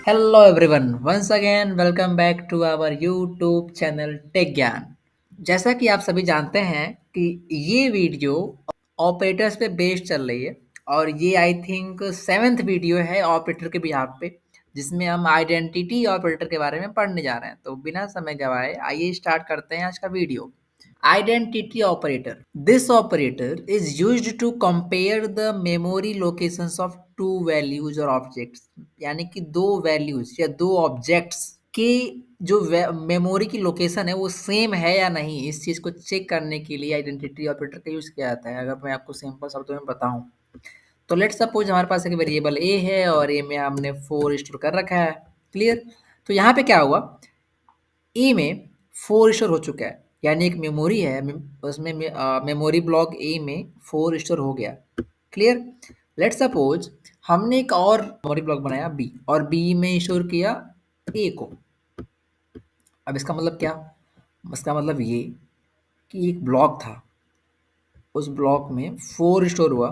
Hello everyone, once again welcome back to our YouTube channel tech Gyan. जैसा कि आप सभी जानते हैं कि ये वीडियो ऑपरेटर्स पे बेस्ड चल रही है और ये आई थिंक सेवेंथ वीडियो है ऑपरेटर के बिहाफ पे, जिसमें हम आइडेंटिटी ऑपरेटर के बारे में पढ़ने जा रहे हैं। तो बिना समय गवाए आइए स्टार्ट करते हैं आज का video. Identity operator. This operator is used to compare the memory locations of two values or objects. यानी कि दो वैल्यूज या दो ऑब्जेक्ट्स के जो मेमोरी की लोकेशन है वो सेम है या नहीं, इस चीज को चेक करने के लिए आइडेंटिटी ऑपरेटर का यूज किया जाता है। अगर मैं आपको सिंपल शब्दों में बताऊं तो लेट सपोज हमारे पास एक वेरिएबल ए है और ए में हमने 4 स्टोर कर रखा है। क्लियर। तो यहाँ पे क्या हुआ, ए में 4 स्टोर हो चुका है, यानी एक मेमोरी है उसमें मेमोरी ब्लॉक ए में 4 स्टोर हो गया। क्लियर। लेट सपोज हमने एक और मेमोरी ब्लॉक बनाया बी और बी में स्टोर किया ए को। अब इसका मतलब क्या, इसका मतलब ये कि एक ब्लॉक था, उस ब्लॉक में 4 स्टोर हुआ,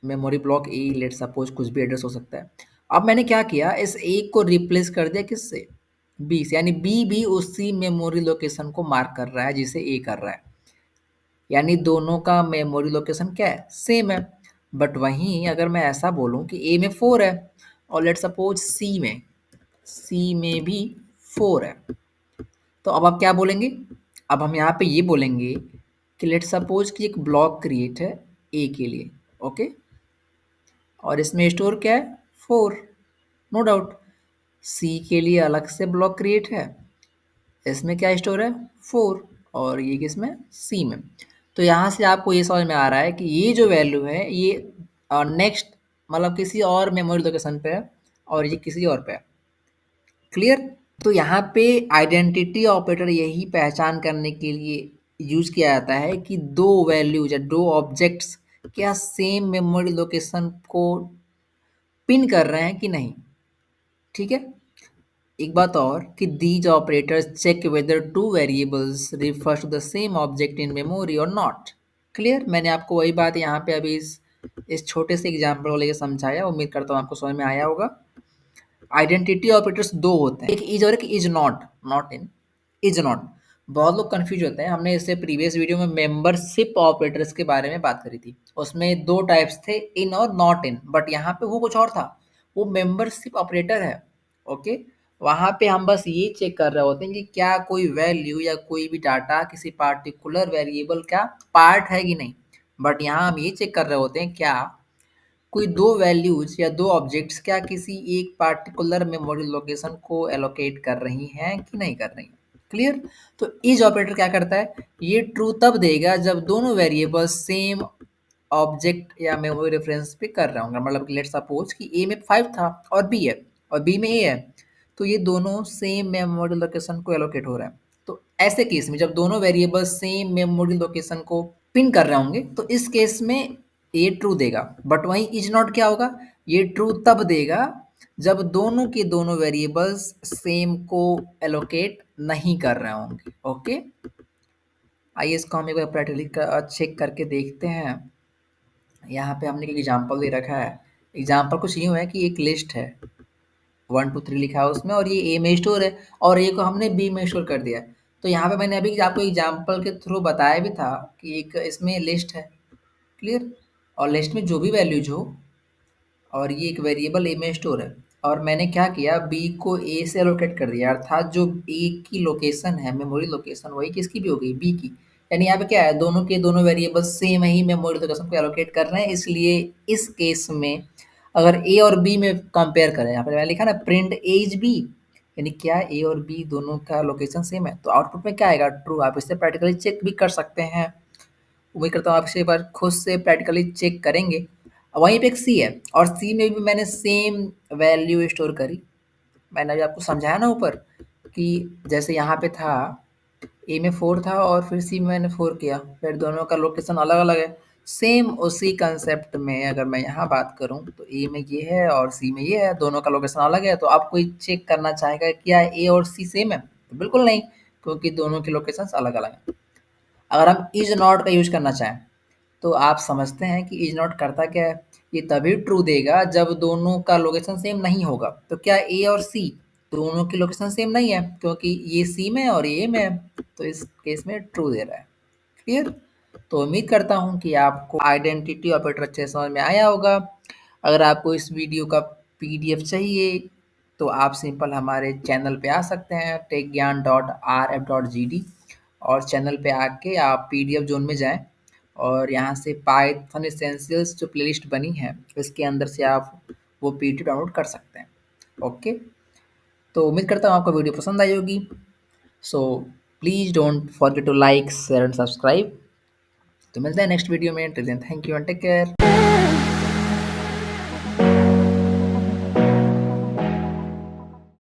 मेमोरी ब्लॉक ए, लेट सपोज कुछ भी एड्रेस हो सकता है। अब मैंने क्या किया, इस ए को रिप्लेस कर दिया किससे, बी से, यानी बी भी उसी मेमोरी लोकेशन को मार्क कर रहा है जिसे ए कर रहा है, यानी दोनों का मेमोरी लोकेशन क्या है, सेम है। बट वहीं अगर मैं ऐसा बोलूं कि ए में 4 है और लेट सपोज सी में भी 4 है, तो अब आप क्या बोलेंगे, अब हम यहाँ पे ये बोलेंगे कि लेट सपोज कि एक ब्लॉक क्रिएट है ए के लिए, ओके, और इसमें स्टोर क्या है, 4, नो डाउट। सी के लिए अलग से ब्लॉक क्रिएट है, इसमें क्या स्टोर है, 4, और ये किसमें, सी में। तो यहाँ से आपको ये समझ में आ रहा है कि ये जो वैल्यू है ये नेक्स्ट मतलब किसी और मेमोरी लोकेशन पे है और ये किसी और पे है। क्लियर। तो यहाँ पे आइडेंटिटी ऑपरेटर यही पहचान करने के लिए यूज किया जाता है कि दो वैल्यूज या दो ऑब्जेक्ट्स क्या सेम मेमोरी लोकेशन को पिन कर रहे हैं कि नहीं। ठीक है। एक बात और कि these operators check whether two variables refers to the same object in memory और नॉट। क्लियर। मैंने आपको वही बात यहाँ पे अभी इस छोटे से एग्जाम्पल को लेकर समझाया, उम्मीद करता हूँ आपको समझ में आया होगा। आइडेंटिटी ऑपरेटर्स दो होते हैं, एक इज और एक is not, not in, is not. बहुत लोग कंफ्यूज होते हैं, हमने इससे प्रीवियस वीडियो में मेंबरशिप ऑपरेटर्स के बारे में बात करी थी, उसमें दो टाइप्स थे, इन और नॉट इन, बट यहाँ पे वो कुछ और था, वो मेंबरशिप ऑपरेटर है। ओके। वहाँ पे हम बस ये चेक कर रहे होते हैं कि क्या कोई वैल्यू या कोई भी डाटा किसी पार्टिकुलर वेरिएबल का पार्ट है कि नहीं। बट यहाँ हम ये चेक कर रहे होते हैं क्या कोई दो वैल्यूज या दो ऑब्जेक्ट्स क्या किसी एक पार्टिकुलर मेमोरी लोकेशन को एलोकेट कर रही हैं कि नहीं कर रही। क्लियर। तो इज ऑपरेटर क्या करता है, ये ट्रू तब देगा जब दोनों वेरिएबल सेम ऑब्जेक्ट या मेमोरी रेफरेंस पे कर रहे होंगे। मतलब लेट सपोज कि ए में 5 था और बी है और बी में ए है, तो ये दोनों सेम मेमोरी लोकेशन को एलोकेट हो रहा है। तो ऐसे केस में जब दोनों वेरिएबल सेम मेमोरी लोकेशन को पिन कर रहे होंगे तो इस केस में ये ट्रू देगा। बट वहीं इज नॉट क्या होगा, ये ट्रू तब देगा जब दोनों के दोनों वेरिएबल्स सेम को एलोकेट नहीं कर रहे होंगे। ओके। आइए इसको हम एक बार प्रैक्टिकली चेक करके देखते हैं। यहाँ पे हमने एक एग्जांपल दे रखा है। एग्जांपल कुछ यूँ है कि एक लिस्ट है, 1 2 3 लिखा है उसमें, और ये ए में स्टोर है और ए को हमने बी में स्टोर कर दिया है। तो यहाँ पे मैंने अभी आपको एग्जांपल के थ्रू बताया भी था कि एक इसमें लिस्ट है। क्लियर। और लिस्ट में जो भी वैल्यूज हो और ये एक वेरिएबल ए में स्टोर है, और मैंने क्या किया, बी को ए से एलोकेट कर दिया, अर्थात जो ए की लोकेशन है, मेमोरी लोकेशन, वही किसकी भी हो गई, बी की। यानी यहाँ पे क्या है, दोनों के दोनों वेरिएबल सेम ही मेमोरी लोकेशन को एलोकेट कर रहे हैं, इसलिए इस केस में अगर ए और बी में कंपेयर करें, यहाँ पे मैंने लिखा ना प्रिंट ए इज बी, यानी क्या ए और बी दोनों का लोकेशन सेम है, तो आउटपुट में क्या आएगा, ट्रू। आप इससे प्रैक्टिकली चेक भी कर सकते हैं। उम्मीद करता हूँ आप इसे एक बार खुद से प्रैक्टिकली चेक करेंगे। वहीं पे एक सी है और सी में भी मैंने सेम वैल्यू स्टोर करी। मैंने अभी आपको समझाया ना ऊपर कि जैसे यहाँ पे था ए में 4 था और फिर सी में मैंने 4 किया, फिर दोनों का लोकेशन अलग अलग है। सेम उसी कंसेप्ट में अगर मैं यहाँ बात करूँ तो ए में ये है और सी में ये है, दोनों का लोकेशन अलग है, तो आप कोई चेक करना चाहेगा क्या ए और सी सेम है, तो बिल्कुल नहीं, क्योंकि दोनों के लोकेशन अलग अलग हैं। अगर हम इज नॉट का यूज करना चाहें तो आप समझते हैं कि इज नॉट करता क्या है? ये तभी ट्रू देगा जब दोनों का लोकेशन सेम नहीं होगा। तो क्या ए और सी दोनों की लोकेशन सेम नहीं है, क्योंकि ये सी में है और ये ए में है, तो इस केस में ट्रू दे रहा है। क्लियर? तो उम्मीद करता हूँ कि आपको आइडेंटिटी ऑपरेटर अच्छे से समझ में आया होगा। अगर आपको इस वीडियो का पीडीएफ चाहिए तो आप सिंपल हमारे चैनल पे आ सकते हैं techgyan.rf.gd, और चैनल पे आके आप पीडीएफ जोन में जाएं और यहाँ से पाइथन एसेंशियल्स जो प्लेलिस्ट बनी है इसके अंदर से आप वो पीडीएफ डाउनलोड कर सकते हैं। ओके, तो उम्मीद करता हूँ आपको वीडियो पसंद आई होगी। So please don't forget to like share and subscribe. तो मिलते हैं नेक्स्ट वीडियो में। Till then thank you and take care.